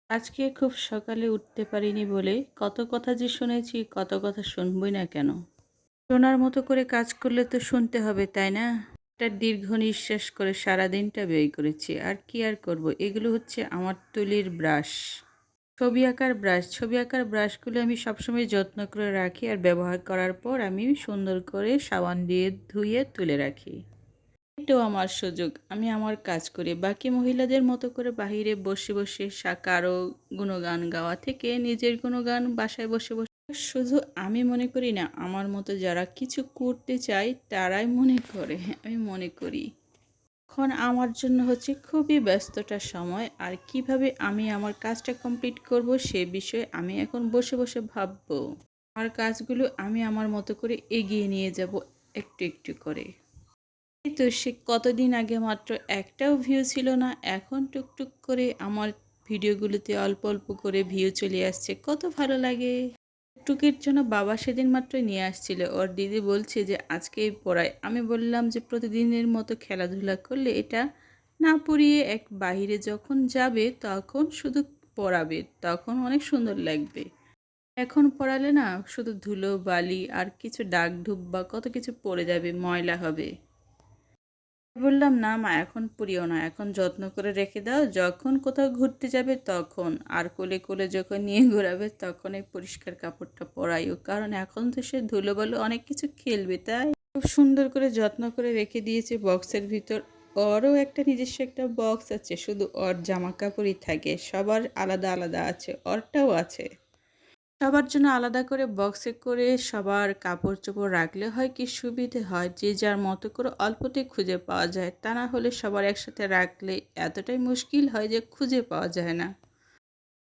আজকে খুব সকালে উঠতে পারিনি বলে কত কথা যে শুনেছি, কত কথা শুনবই না কেন? শোনার মতো করে কাজ করলে তো শুনতে হবে, তাই না? একটা দীর্ঘ নিঃশ্বাস করে সারাদিনটা ব্যয় করেছি। আর কি আর করব? এগুলো হচ্ছে আমার তুলির ব্রাশ। ছবি আঁকার ব্রাশগুলো আমি সবসময় যত্ন করে রাখি আর ব্যবহার করার পর আমি সুন্দর করে সাবান দিয়ে ধুয়ে তুলে রাখি। এটাও আমার সুযোগ। আমি আমার কাজ করি। বাকি মহিলাদের মতো করে বাহিরে বসে, বসে কারো গুণগান গাওয়া থেকে নিজের গুণগান বাসায় বসে, বসে শুধু আমি মনে করি না, আমার মতো যারা কিছু করতে চায় তারাই মনে করে। আমি মনে করি। এখন আমার জন্য হচ্ছে খুবই ব্যস্ততার সময়। আর কিভাবে আমি আমার কাজটা কমপ্লিট করব সে বিষয়ে আমি এখন বসে, বসে ভাববো। আমার কাজগুলো আমি আমার মতো করে এগিয়ে নিয়ে যাব একটু, একটু করে। এই তো সে কতদিন আগে মাত্র একটাও ভিউ ছিল না, এখন টুকটুক করে আমার ভিডিওগুলোতে অল্প অল্প করে ভিউ চলে আসছে, কত ভালো লাগে। টুকের জন্য বাবা সেদিন মাত্র নিয়ে আসছিল, ওর দিদি বলছে যে আজকেই পড়ায়। আমি বললাম যে প্রতিদিনের মতো খেলাধুলা করলে এটা না পড়িয়ে এক বাহিরে যখন যাবে তখন শুধু পড়াবে, তখন অনেক সুন্দর লাগবে। এখন পড়ালে না শুধু ধুলো বালি আর কিছু দাগ ধুপ বা কত কিছু পড়ে যাবে, ময়লা হবে। বললাম, না মা, এখন পুড়িও না, এখন যত্ন করে রেখে দাও, যখন কোথাও ঘুরতে যাবে তখন, আর কোলে কোলে যখন নিয়ে ঘোরাবে তখন এই পরিষ্কার কাপড়টা পরাইও, কারণ এখন তো সে ধুলোবালু অনেক কিছু খেলবে, তাই খুব সুন্দর করে যত্ন করে রেখে দিয়েছে বক্সের ভিতর। ওরও একটা নিজস্ব একটা বক্স আছে, শুধু ওর জামা কাপড়ই থাকে, সবার আলাদা আলাদা আছে, ওরটাও আছে। সবার জন্য আলাদা করে বক্সে করে সবার কাপড় চোপড় রাখলে হয় কি সুবিধে হয়, যে যার মতো করে অল্পতেই খুঁজে পাওয়া যায়। তা না হলে সবার একসাথে রাখলে এতটাই মুশকিল হয় যে খুঁজে পাওয়া যায় না।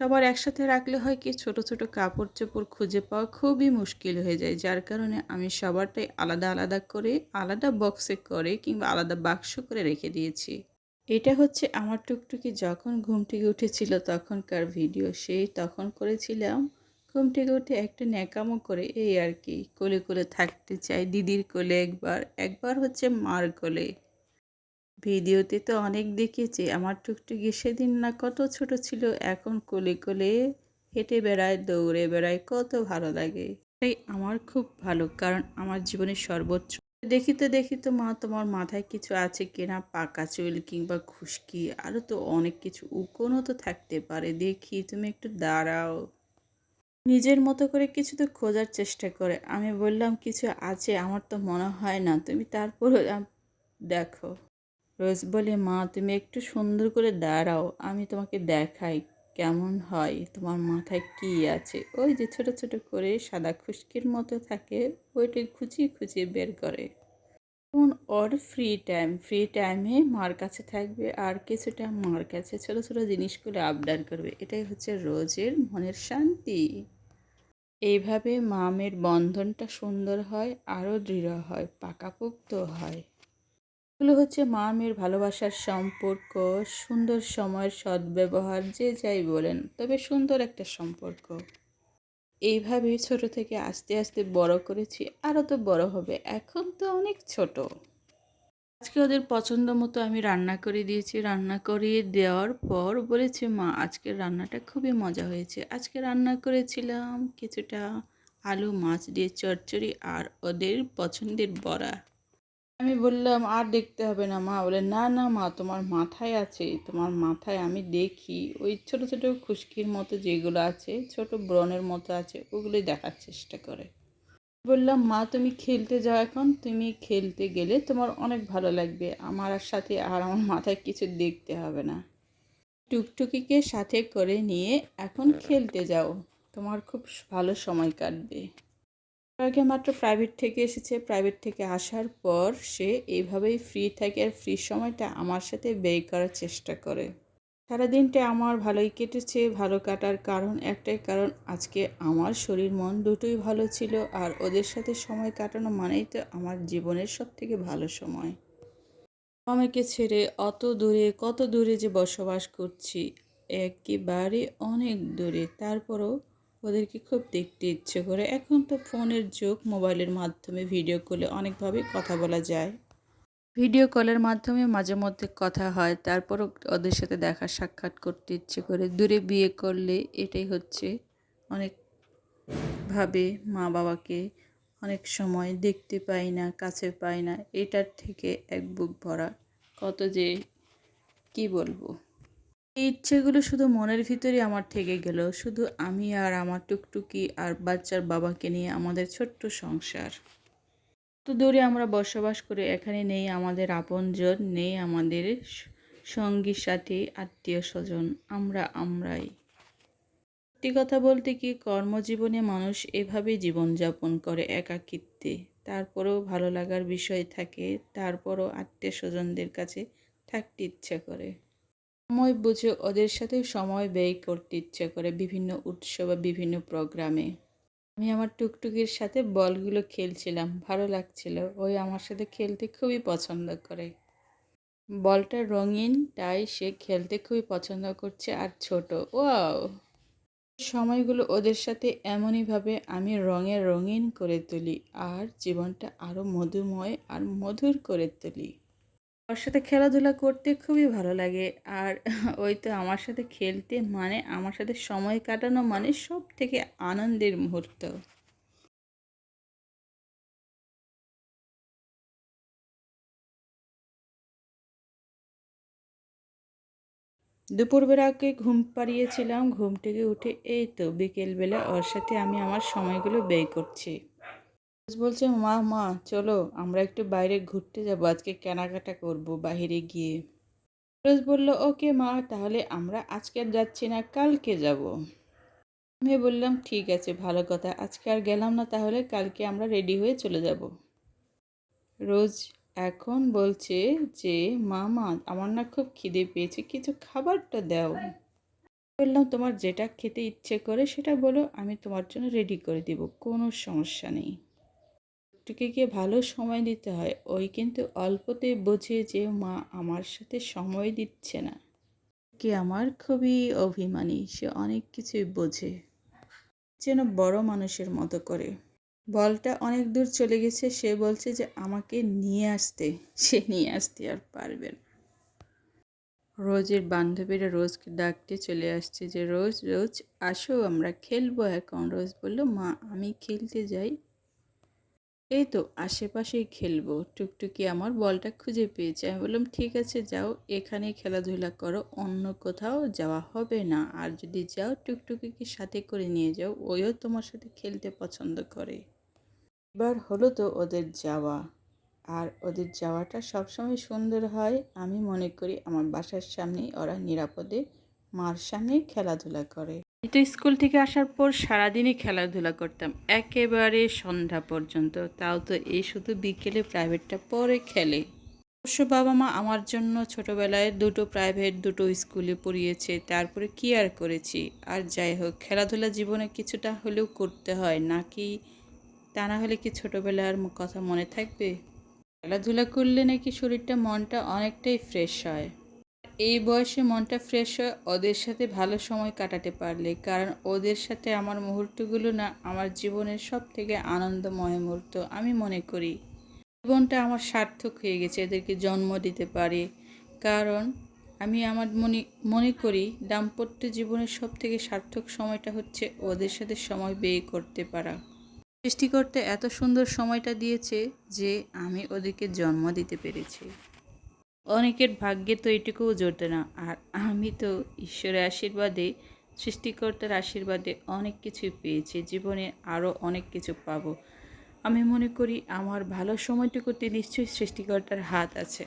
সবার একসাথে রাখলে হয় কি ছোট ছোট কাপড় চোপড় খুঁজে পাওয়া খুবই মুশকিল হয়ে যায়, যার কারণে আমি সবারটাই আলাদা আলাদা করে আলাদা বক্সে করে কিংবা আলাদা বাক্স করে রেখে দিয়েছি। এটা হচ্ছে আমার টুকটুকি যখন ঘুম থেকে উঠেছিল তখনকার ভিডিও, সেই তখন করেছিলাম। ঘুম থেকে উঠে একটা ন্যাকামো করে, এই আর কি, কোলে কোলে থাকতে চাই, দিদির কোলে একবার, একবার হচ্ছে মার কোলে। ভিডিওতে তো অনেক দেখেছি আমার টুকটুকি সেদিন না কত ছোট ছিল, এখন কোলে কোলে হেঁটে বেড়ায়, দৌড়ে বেড়ায়, কত ভালো লাগে। তাই আমার খুব ভালো, কারণ আমার জীবনের সর্বোচ্চ। দেখি তো মা, তোমার মাথায় কিছু আছে কিনা, পাকা চুল কিংবা খুশকি, আরও তো অনেক কিছু উকোনও তো থাকতে পারে, দেখি তুমি একটু দাঁড়াও। নিজের মতো করে কিছু তো খোঁজার চেষ্টা করে। আমি বললাম, কিছু আছে আমার তো মনে হয় না, তুমি তারপরও দেখো। রোজ বলে, মা তুমি একটু সুন্দর করে দাঁড়াও, আমি তোমাকে দেখাই কেমন হয়, তোমার মাথায় কি আছে। ওই যে ছোট ছোট করে সাদা খুশকির মতো থাকে, ওইটাই খুঁচিয়ে খুঁচিয়ে বের করে। যেমন ওর ফ্রি টাইমে মার কাছে থাকবে আর কিছুটা মার কাছে ছোট ছোট জিনিসগুলো আবদার করবে, এটাই হচ্ছে রোজের মনের শান্তি। এইভাবে মামের বন্ধনটা সুন্দর হয়, আরও দৃঢ় হয়, পাকাপোক্ত হয়। এগুলো হচ্ছে মা মেয়ের ভালোবাসার সম্পর্ক, সুন্দর সময়ের সদ্ব্যবহার, যে যাই বলেন, তবে সুন্দর একটা সম্পর্ক। এইভাবে ছোট থেকে আস্তে আস্তে বড় করেছি, আরও তো বড় হবে, এখন তো অনেক ছোট। আজকে ওদের পছন্দ মতো আমি রান্না করে দিয়েছি, রান্না করিয়ে দেওয়ার পর বলেছে, মা আজকের রান্নাটা খুবই মজা হয়েছে। আজকে রান্না করেছিলাম কিছুটা আলু মাছ দিয়ে চচ্চড়ি আর ওদের পছন্দের বড়া। আমি বললাম, আর দেখতে হবে না মা। বলে, না না মা, তোমার মাথায় আছে, তোমার মাথায় আমি দেখি ওই ছোট ছোট খুশকির মতো যেগুলো আছে, ছোট ব্রণের মতো আছে, ওগুলোই দেখার চেষ্টা করে। বললাম, মা তুমি খেলতে যাও, এখন তুমি খেলতে গেলে তোমার অনেক ভালো লাগবে, আমার আর সাথে আর আমার মাথায় কিছু দেখতে হবে না। টুকটুকিকে সাথে করে নিয়ে এখন খেলতে যাও, তোমার খুব ভালো সময় কাটবে। আগে মাত্র প্রাইভেট থেকে এসেছে, প্রাইভেট থেকে আসার পর সে এইভাবেই ফ্রি থাকে আর ফ্রি সময়টা আমার সাথে ব্যয় করার চেষ্টা করে। সারাদিনটা আমার ভালোই কেটেছে। ভালো কাটার কারণ একটাই, কারণ আজকে আমার শরীর মন দুটোই ভালো ছিল, আর ওদের সাথে সময় কাটানো মানেই তো আমার জীবনের সবথেকে ভালো সময়। আমাকে ছেড়ে অত দূরে, কত দূরে যে বসবাস করছি, একেবারে অনেক দূরে, তারপরও ওদেরকে খুব দেখতে ইচ্ছে করে। এখন তো ফোনের যুগ, মোবাইলের মাধ্যমে ভিডিও কলে অনেকভাবে কথা বলা যায়। ভিডিও কলের মাধ্যমে মাঝে মধ্যে কথা হয়, তারপরও ওদের সাথে দেখা সাক্ষাৎ করতে ইচ্ছে করে। দূরে বিয়ে করলে এটাই হচ্ছে, অনেকভাবে মা বাবাকে অনেক সময় দেখতে পাই না, কাছে পাই না, এটার থেকে এক বুক ভরা কত যে কি বলবো। এই ইচ্ছেগুলো শুধু মনের ভিতরেই আমার থেকে গেল, শুধু আমি আর আমার টুকটুকি আর বাচ্চার বাবাকে নিয়ে আমাদের ছোট্ট সংসার। তো দূরে আমরা বসবাস করে, এখানে নেই আমাদের আপনজন, নেই আমাদের সঙ্গী সাথী আত্মীয় স্বজন, আমরাই। সত্যি কথা বলতে কি, কর্মজীবনে মানুষ এভাবেই জীবনযাপন করে একাকিত্বে। তারপরেও ভালো লাগার বিষয় থাকে, তারপরও আত্মীয় স্বজনদের কাছে থাকতে ইচ্ছা করে। সময় বুঝে ওদের সাথে সময় ব্যয় করতে ইচ্ছা করে বিভিন্ন উৎসব বা বিভিন্ন প্রোগ্রামে। আমি আমার টুকটুকির সাথে বলগুলো খেলছিলাম, ভালো লাগছিল। ওই আমার সাথে খেলতে খুবই পছন্দ করে। বলটা রঙিন, তাই সে খেলতে খুবই পছন্দ করছে আর ছোট। ওয়াও! সময়গুলো ওদের সাথে এমনইভাবে আমি রঙিন করে তুলি আর জীবনটা আরও মধুময় আর মধুর করে তুলি। ওর সাথে খেলাধুলা করতে খুবই ভালো লাগে। আর ওই তো আমার সাথে খেলতে মানে আমার সাথে সময় কাটানো মানে সব থেকে আনন্দের মুহূর্ত। দুপুরবেলা ওকে ঘুম পাড়িয়েছিলাম, ঘুম থেকে উঠে এই তো বিকেলবেলা ওর সাথে আমি আমার সময়গুলো ব্যয় করছি। রোজ বলছে, মা মা চলো আমরা একটু বাইরে ঘুরতে যাবো, আজকে কেনাকাটা করব বাইরে গিয়ে। রোজ বলল, ওকে মা, তাহলে আমরা আজকে আর যাচ্ছি না, কালকে যাব। আমি বললাম, ঠিক আছে, ভালো কথা, আজকে আর গেলাম না, তাহলে কালকে আমরা রেডি হয়ে চলে যাব। রোজ এখন বলছে যে, মা মা আমার না খুব খিদে পেয়েছে, কিছু খাবারটা দাও। বললাম, তোমার যেটা খেতে ইচ্ছে করে সেটা বলো, আমি তোমার জন্য রেডি করে দিব, কোনো সমস্যা নেই। টুকিকে ভালো সময় দিতে হয়, ওই কিন্তু অল্পতেই বোঝে যে মা আমার সাথে সময় দিচ্ছে না। কি আমার খুবই অভিমানী, সে অনেক কিছুই বোঝে, যেন বড় মানুষের মতো করে। বলটা অনেক দূর চলে গেছে, সে বলছে যে আমাকে নিয়ে আসতে, সে নিয়ে আসতে আর পারবে না। রোজের বান্ধবীরা রোজকে ডাকতে চলে আসছে যে, রোজ রোজ আসো আমরা খেলবো এখন। রোজ বলল, মা আমি খেলতে যাই, এই তো আশেপাশেই খেলবো। টুকটুকি আমার বলটা খুঁজে পেয়েছে। আমি বললাম, ঠিক আছে যাও, এখানেই খেলাধুলা করো, অন্য কোথাও যাওয়া হবে না। আর যদি যাও টুকটুকিকে সাথে করে নিয়ে যাও, ওইও তোমার সাথে খেলতে পছন্দ করে। এবার হলো তো ওদের যাওয়া, আর ওদের যাওয়াটা সবসময় সুন্দর হয়। আমি মনে করি আমার বাসার সামনেই ওরা নিরাপদে মার সামনেই খেলাধুলা করে। এই তো স্কুল থেকে আসার পর সারাদিনই খেলাধুলা করতাম, একেবারে সন্ধ্যা পর্যন্ত। তাও তো এই শুধু বিকেলে প্রাইভেটটা পরে খেলে। অবশ্য বাবা মা আমার জন্য ছোটবেলায় দুটো প্রাইভেট দুটো স্কুলে পড়িয়েছে, তারপরে কি আর করেছি। আর যাই হোক, খেলাধুলা জীবনে কিছুটা হলেও করতে হয় নাকি, তা না হলে কি ছোটবেলার কথা মনে থাকবে? খেলাধুলা করলে নাকি শরীরটা মনটা অনেকটাই ফ্রেশ হয়। এই বয়সে মনটা ফ্রেশ হয় ওদের সাথে ভালো সময় কাটাতে পারলে, কারণ ওদের সাথে আমার মুহূর্তগুলো না আমার জীবনের সব থেকে আনন্দময় মুহূর্ত। আমি মনে করি জীবনটা আমার সার্থক হয়ে গেছে এদেরকে জন্ম দিতে পারে। কারণ আমি আমার মনে করি দাম্পত্য জীবনের সব থেকে সার্থক সময়টা হচ্ছে ওদের সাথে সময় ব্যয় করতে পারা। সৃষ্টিকর্তা এত সুন্দর সময়টা দিয়েছে যে আমি ওদেরকে জন্ম দিতে পেরেছি। অনেকের ভাগ্যে তো এটুকুও জোটে না, আর আমি তো ঈশ্বরের আশীর্বাদে, সৃষ্টিকর্তার আশীর্বাদে অনেক কিছুই পেয়েছি, জীবনে আরও অনেক কিছু পাবো। আমি মনে করি আমার ভালো সময়টুকুতে নিশ্চয়ই সৃষ্টিকর্তার হাত আছে।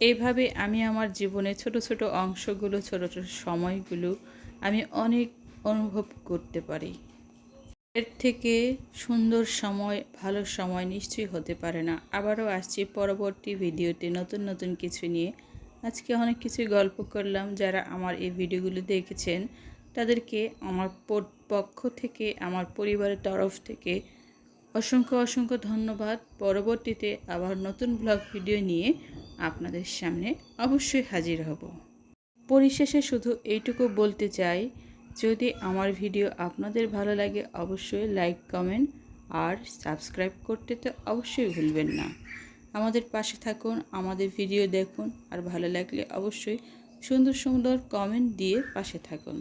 এইভাবে আমি আমার জীবনে ছোট ছোট অংশগুলো, ছোট ছোট সময়গুলো আমি অনেক অনুভব করতে পারি। এর থেকে সুন্দর সময়, ভালো সময় নিশ্চয়ই হতে পারে না। আবারও আসছি পরবর্তী ভিডিওতে নতুন নতুন কিছু নিয়ে। আজকে অনেক কিছুই গল্প করলাম। যারা আমার এই ভিডিওগুলো দেখেছেন তাদেরকে আমার পক্ষ থেকে, আমার পরিবারের তরফ থেকে অসংখ্য অসংখ্য ধন্যবাদ। পরবর্তীতে আবার নতুন ব্লগ ভিডিও নিয়ে আপনাদের সামনে অবশ্যই হাজির হব। পরিশেষে শুধু এইটুকু বলতে চাই, যদি আমার ভিডিও আপনাদের ভালো লাগে অবশ্যই লাইক, কমেন্ট আর সাবস্ক্রাইব করতে তো অবশ্যই ভুলবেন না। আমাদের পাশে থাকুন, আমাদের ভিডিও দেখুন, আর ভালো লাগলে অবশ্যই সুন্দর সুন্দর কমেন্ট দিয়ে পাশে থাকুন।